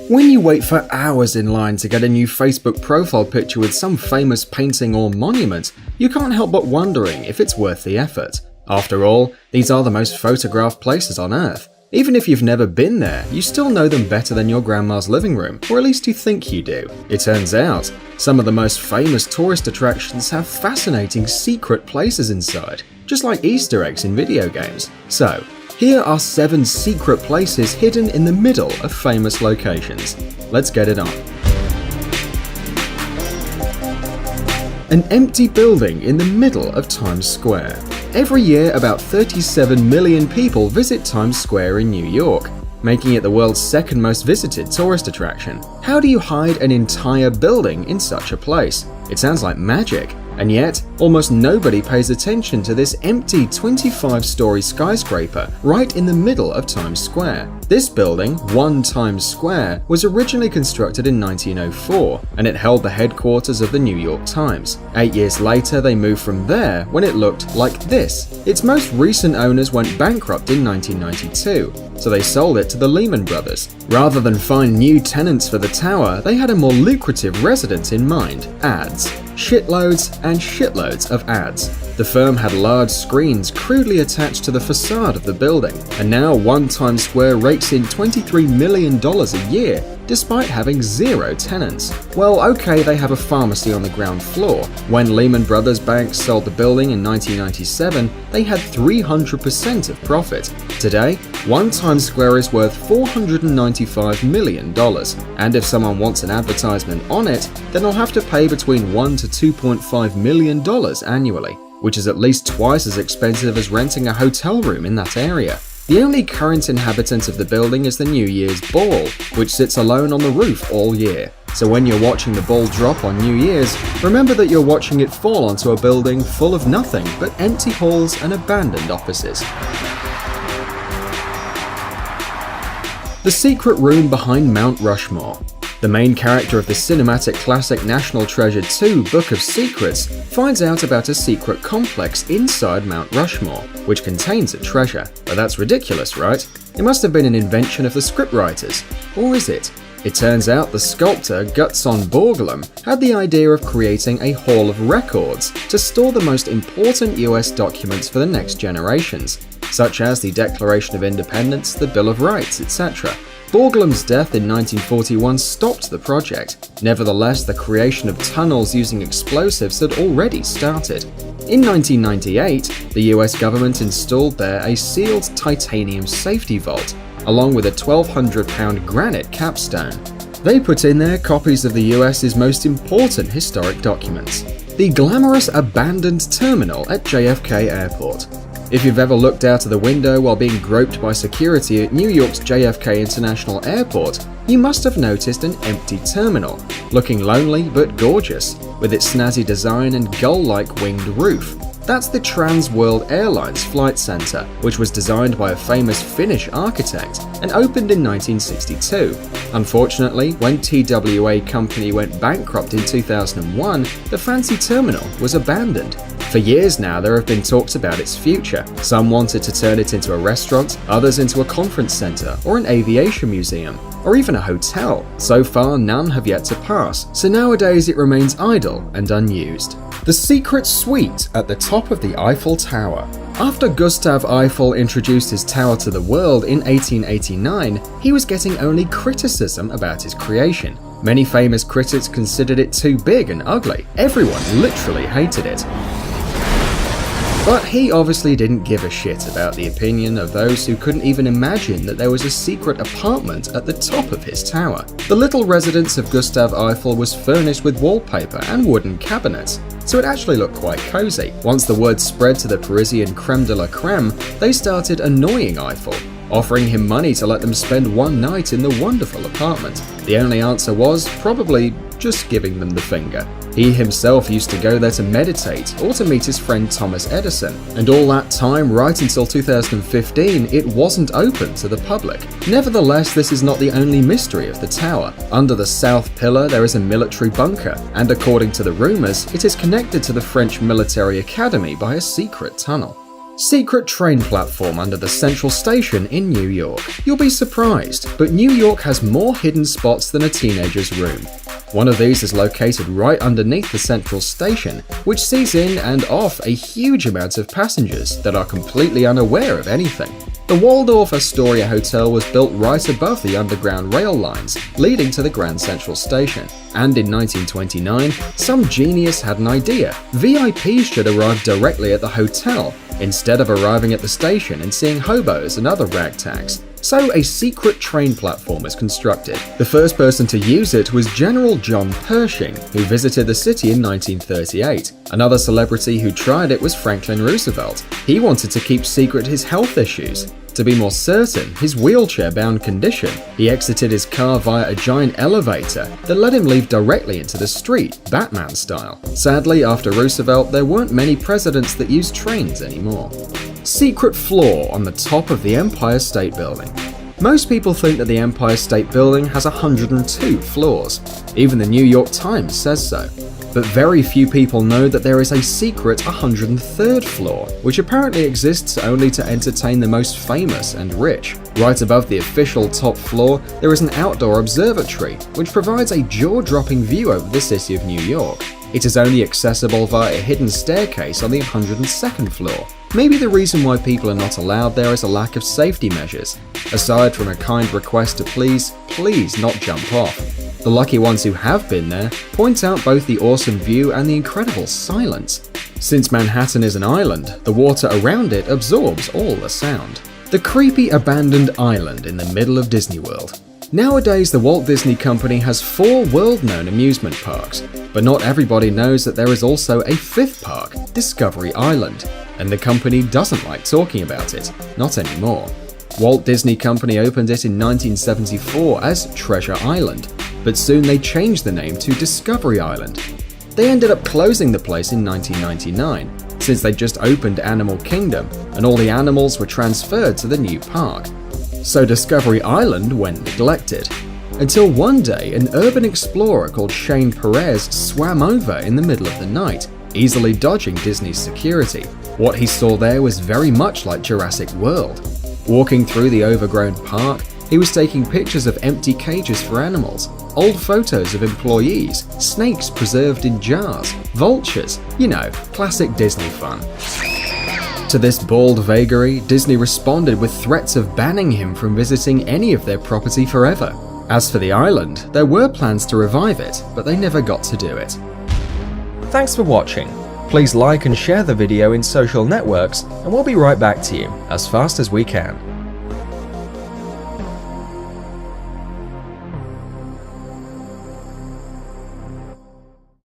When you wait for hours in line to get a new Facebook profile picture with some famous painting or monument, you can't help but wondering if it's worth the effort. After all, these are the most photographed places on Earth. Even if you've never been there, you still know them better than your grandma's living room, or at least you think you do. It turns out, some of the most famous tourist attractions have fascinating secret places inside, just like Easter eggs in video games. So, here are 7 secret places hidden in the middle of famous locations. Let's get it on. An empty building in the middle of Times Square. Every year, about 37 million people visit Times Square in New York, making it the world's second most visited tourist attraction. How do you hide an entire building in such a place? It sounds like magic. And yet, almost nobody pays attention to this empty 25-story skyscraper right in the middle of Times Square. This building, 1 Times Square, was originally constructed in 1904, and it held the headquarters of the New York Times. 8 years later, they moved from there when it looked like this. Its most recent owners went bankrupt in 1992, so they sold it to the Lehman Brothers. Rather than find new tenants for the tower, they had a more lucrative residence in mind: ads. Shitloads and shitloads of ads. The firm had large screens crudely attached to the facade of the building, and now 1 Times Square rakes in $23 million a year, despite having 0 tenants. Well, okay, they have a pharmacy on the ground floor. When Lehman Brothers Bank sold the building in 1997, they had 300% of profit. Today, 1 Times Square is worth $495 million, and if someone wants an advertisement on it, then they'll have to pay between $1 to $2.5 million annually, which is at least twice as expensive as renting a hotel room in that area. The only current inhabitant of the building is the New Year's ball, which sits alone on the roof all year. So when you're watching the ball drop on New Year's, remember that you're watching it fall onto a building full of nothing but empty halls and abandoned offices. The secret room behind Mount Rushmore. The main character of the cinematic classic National Treasure 2 Book of Secrets finds out about a secret complex inside Mount Rushmore, which contains a treasure. But that's ridiculous, right? It must have been an invention of the scriptwriters. Or is it? It turns out the sculptor Gutzon Borglum had the idea of creating a Hall of Records to store the most important US documents for the next generations, such as the Declaration of Independence, the Bill of Rights, etc. Borglum's death in 1941 stopped the project. Nevertheless, the creation of tunnels using explosives had already started. In 1998, the US government installed there a sealed titanium safety vault, along with a 1,200-pound granite capstone. They put in there copies of the US's most important historic documents: the glamorous abandoned terminal at JFK Airport. If you've ever looked out of the window while being groped by security at New York's JFK International Airport, you must have noticed an empty terminal, looking lonely but gorgeous, with its snazzy design and gull-like winged roof. That's the Trans World Airlines Flight Center, which was designed by a famous Finnish architect and opened in 1962. Unfortunately, when TWA Company went bankrupt in 2001, the fancy terminal was abandoned. For years now, there have been talks about its future. Some wanted to turn it into a restaurant, others into a conference center or an aviation museum, or even a hotel. So far, none have yet to pass, so nowadays it remains idle and unused. The secret suite at the top of the Eiffel Tower. After Gustav Eiffel introduced his tower to the world in 1889, he was getting only criticism about his creation. Many famous critics considered it too big and ugly. Everyone literally hated it. But he obviously didn't give a shit about the opinion of those who couldn't even imagine that there was a secret apartment at the top of his tower. The little residence of Gustav Eiffel was furnished with wallpaper and wooden cabinets, so it actually looked quite cozy. Once the word spread to the Parisian creme de la creme, they started annoying Eiffel, offering him money to let them spend one night in the wonderful apartment. The only answer was probably just giving them the finger. He himself used to go there to meditate or to meet his friend Thomas Edison, and all that time, right until 2015, it wasn't open to the public. Nevertheless, this is not the only mystery of the tower. Under the south pillar, there is a military bunker, and according to the rumors, it is connected to the French military academy by a secret tunnel. Secret train platform under the Central Station in New York. You'll be surprised, but New York has more hidden spots than a teenager's room. One of these is located right underneath the Central Station, which sees in and off a huge amount of passengers that are completely unaware of anything. The Waldorf Astoria Hotel was built right above the underground rail lines leading to the Grand Central Station, and in 1929, some genius had an idea. VIPs should arrive directly at the hotel, instead of arriving at the station and seeing hobos and other ragtags. So a secret train platform was constructed. The first person to use it was General John Pershing, who visited the city in 1938. Another celebrity who tried it was Franklin Roosevelt. He wanted to keep secret his health issues. To be more certain, his wheelchair-bound condition, he exited his car via a giant elevator that let him leave directly into the street, Batman style. Sadly, after Roosevelt, there weren't many presidents that used trains anymore. Secret floor on the top of the Empire State Building. Most people think that the Empire State Building has 102 floors. Even the New York Times says so. But very few people know that there is a secret 103rd floor, which apparently exists only to entertain the most famous and rich. Right above the official top floor, there is an outdoor observatory, which provides a jaw-dropping view over the city of New York. It is only accessible via a hidden staircase on the 102nd floor. Maybe the reason why people are not allowed there is a lack of safety measures, aside from a kind request to please not jump off. The lucky ones who have been there point out both the awesome view and the incredible silence. Since Manhattan is an island, the water around it absorbs all the sound. The creepy abandoned island in the middle of Disney World. Nowadays, the Walt Disney Company has 4 world-known amusement parks, but not everybody knows that there is also a 5th park, Discovery Island, and the company doesn't like talking about it, not anymore. Walt Disney Company opened it in 1974 as Treasure Island, but soon they changed the name to Discovery Island. They ended up closing the place in 1999, since they just opened Animal Kingdom and all the animals were transferred to the new park. So Discovery Island went neglected, until one day an urban explorer called Shane Perez swam over in the middle of the night, easily dodging Disney's security. What he saw there was very much like Jurassic World. Walking through the overgrown park, he was taking pictures of empty cages for animals, old photos of employees, snakes preserved in jars, vultures, classic Disney fun. To this bald vagary, Disney responded with threats of banning him from visiting any of their property forever. As for the island, there were plans to revive it, but they never got to do it. Thanks for watching. Please like and share the video in social networks, and we'll be right back to you as fast as we can.